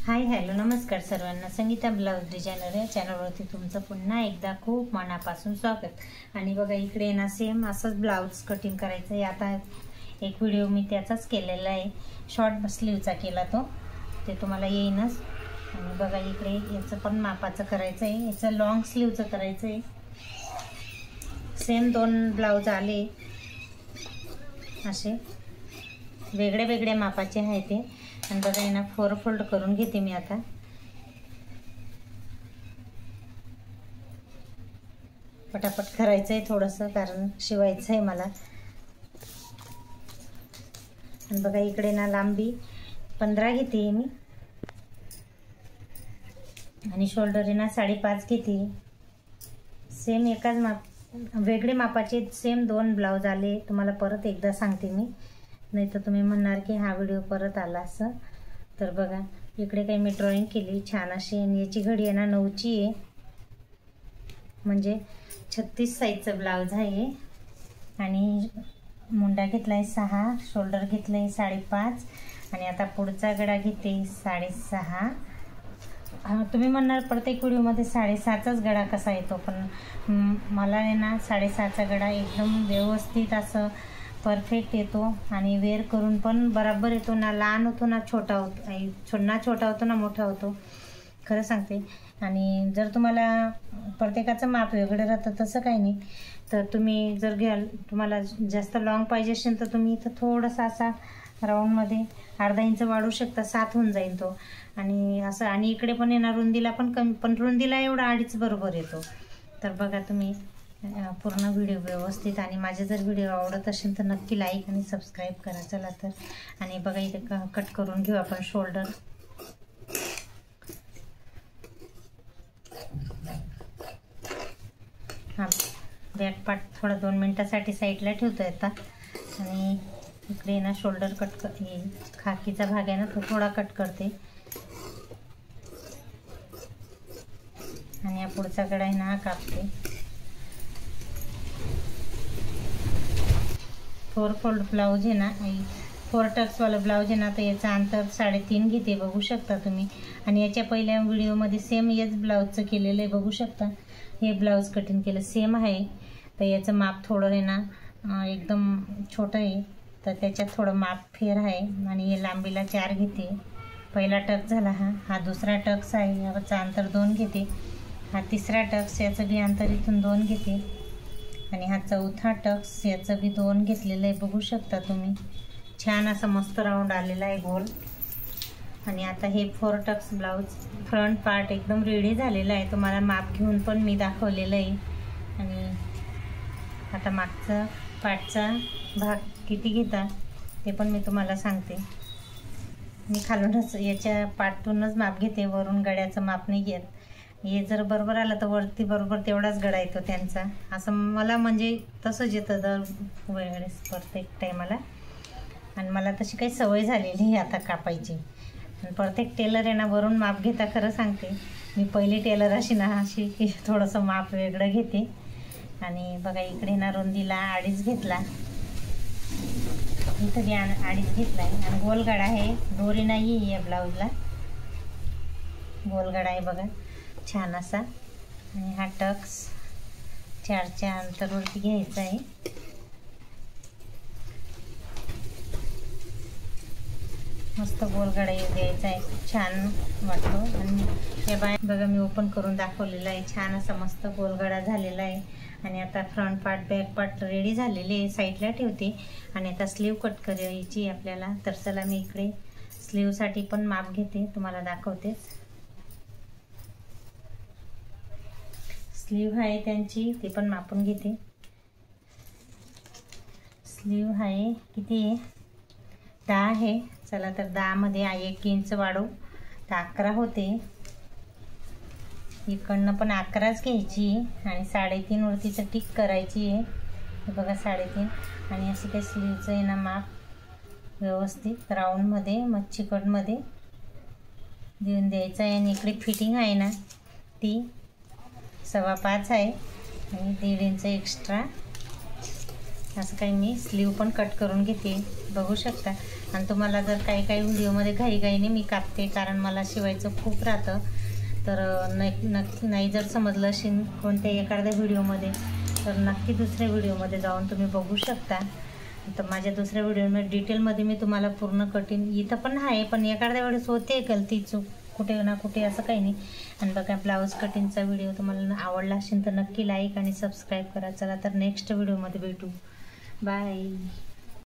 Hi hello नमस्कार सर्वांना। Sangeeta blouse designer या चॅनलवरती तुमचं पुन्हा एकदा खूप मनापासून स्वागत। आणि बघा इकडे ना सेम असंच ब्लाउज कटिंग करायचं आहे। आता एक व्हिडिओ मी त्याचाच केलेला आहे, शॉर्ट स्लीवचा केला तो, ते तुम्हाला येईनच। आणि बघा इकडे याचं पण मापाचं करायचं आहे, याचं लॉंग स्लीवचं करायचं आहे। सेम दोन ब्लाउज आले असे वेगळे वेगळे मापाचे आहे ते। आणि बघा यांना 4 फोल्ड करून घेते मी आता। पटापट करायचं आहे थोडंसं, कारण शिवायचं आहे मला। आणि बघा इकडे ना लांबी 15 घेते मी आणि शोल्डर आहे ना 5.5 घेते। सेम एकाच वेगळे मापाचे सेम दोन ब्लाउज आले। तुम्हाला परत एकदा सांगते मी, नाही तर तुम्ही म्हणणार की हा व्हिडिओ परत आला असं। तर बघा इकडे काही मी ड्रॉइंग केली छान अशी, आणि याची घडी आहे ना 9ची आहे, म्हणजे 36 साईजचं ब्लाउज आहे। आणि मुंडा घेतला आहे 6, शोल्डर घेतलं आहे 5.5 आणि आता पुढचा गळा घेते 6.5। तुम्ही म्हणणार प्रत्येक व्हिडिओमध्ये 6.5चाच गळा कसा येतो, पण मला आहे ना 6.5चा गळा एकदम व्यवस्थित असं परफेक्ट येतो आणि वेअर करून पण बराबर येतो ना। लहान होतो ना छोटा होतो, ना छोटा होतो ना मोठा होतो, खरं सांगते। आणि जर तुम्हाला प्रत्येकाचं माप वेगळं राहतं तसं काही नाही, तर तुम्ही जर घ्याल, तुम्हाला जास्त लॉंग पाहिजे असेल तर तुम्ही इथं थोडासा असा राऊंडमध्ये अर्धा इंच वाढवू शकता, 7 होऊन जाईल तो। आणि असं, आणि इकडे पण येणार रुंदीला पण कमी, पण रुंदीला एवढा 2.5 बरोबर येतो। तर बघा तुम्ही पूर्ण व्हिडिओ व्यवस्थित, आणि माझे जर व्हिडिओ आवडत असेल तर नक्की लाईक आणि सबस्क्राईब करा। चला तर, आणि बघा इथे कट करून घेऊ आपण शोल्डर। हां, बॅक पार्ट थोडा 2 मिनटासाठी साईडला ठेवतो आता। आणि इकडे ना शोल्डर कट खाकीचा भाग आहे ना तो थोडा कट करते। आणि या पुढचा गळा आहे ना कापते। 4 फोल्ड ब्लाउज आहे ना, 4 टक्सवाला ब्लाउज आहे ना, तर याचं अंतर 3.5 घेते, बघू शकता तुम्ही। आणि याच्या पहिल्या व्हिडिओमध्ये सेम हेच ब्लाउजचं केलेलं आहे, बघू शकता। हे ब्लाउज कटिंग केलं सेम आहे, तर याचं माप थोडं आहे ना एकदम छोटं आहे, तर त्याच्यात थोडं माप फेर आहे। आणि हे लांबीला 4 घेते। पहिला टक्स झाला हा दुसरा टक्स आहे, याचं अंतर 2 घेते। हा तिसरा टक्स, याचं बी अंतर इथून 2 घेते। आणि हा चौथा टक्स, याचं बी 2 घेतलेलं आहे, बघू शकता तुम्ही। छान असं मस्त राऊंड आलेला आहे गोल। आणि आता हे 4 टक्स ब्लाउज फ्रंट पार्ट एकदम रेडी झालेला आहे, तुम्हाला माप घेऊन पण मी दाखवलेलं आहे। आणि आता मागचा पार्टचा भाग किती घेता ते पण मी तुम्हाला सांगते। मी खालूनच याच्या पार्टूनच माप घेते, वरून गळ्याचं माप नाही घेत। हे जर बरोबर आलं तर वरती बरोबर तेवढाच गळा येतो त्यांचा, असं मला म्हणजे तसंच येतं दर वेळेस प्रत्येक टायमाला। आणि मला तशी काही सवय झालेली आहे आता कापायची। आणि प्रत्येक टेलर आहे ना वरून माप घेता, खरं सांगते मी पहिली टेलर अशी ना अशी की थोडंसं माप वेगळं घेते। आणि बघा इकडे ना रुंदीला 2.5 घेतला, इथं बी 2.5 घेतला आहे। आणि गोलगडा आहे, दोरी नाही आहे या ब्लाऊजला, गोलगडा आहे बघा छान असा। आणि हा टक्स 4च्या अंतरावरती घ्यायचा आहे। मस्त गोलगडा द्यायचा आहे, खूप छान वाटतो। आणि या बाहेर बघा मी ओपन करून दाखवलेला आहे, छान असा मस्त गोलगडा झालेला आहे। आणि आता front part back part ready झालेले आहे, साईडला ठेवते। आणि आता स्लीव कट करायची आपल्याला, तर चला मी इकडे स्लीवसाठी पण माप घेते, तुम्हाला दाखवतेच। स्लीव आहे त्यांची, ते पण मापून घेते। स्लीव आहे किती आहे, 10 आहे। चला तर 10 मध्ये 1 इंच वाढवू तर 11 होते। इकडनं पण 11च घ्यायची आणि 3.5 वरतीचं टिक करायची आहे, हे बघा 3.5। आणि अशी काही स्लीवचं आहे ना माप व्यवस्थित राऊंडमध्ये मच्छी कटमध्ये देऊन द्यायचं आहे। आणि इकडे फिटिंग आहे ना ती 5.25 आहे, आणि 1.5 इंच एक्स्ट्रा असं काही मी स्लीव पण कट करून घेते बघू शकता. आणि तुम्हाला जर काही व्हिडिओमध्ये घाईने मी कापते, कारण मला शिवायचं खूप राहतं. तर नाही जर समजलं असेल कोणत्या एखाद्या व्हिडिओमध्ये, तर नक्की दुसऱ्या व्हिडिओमध्ये जाऊन तुम्ही बघू शकता. तर माझ्या दुसऱ्या व्हिडिओमध्ये डिटेलमध्ये मी तुम्हाला पूर्ण कटिंग इथं पण आहे, पण एखाद्या वेळेस होते गलती चूक कुठे ना कुठे, असं काही नाही. आणि बघा ब्लाऊज कटिंगचा व्हिडिओ तुम्हाला आवडला असेल तर नक्की लाईक आणि सबस्क्राईब करा. चला तर नेक्स्ट व्हिडिओमध्ये भेटू. बाय.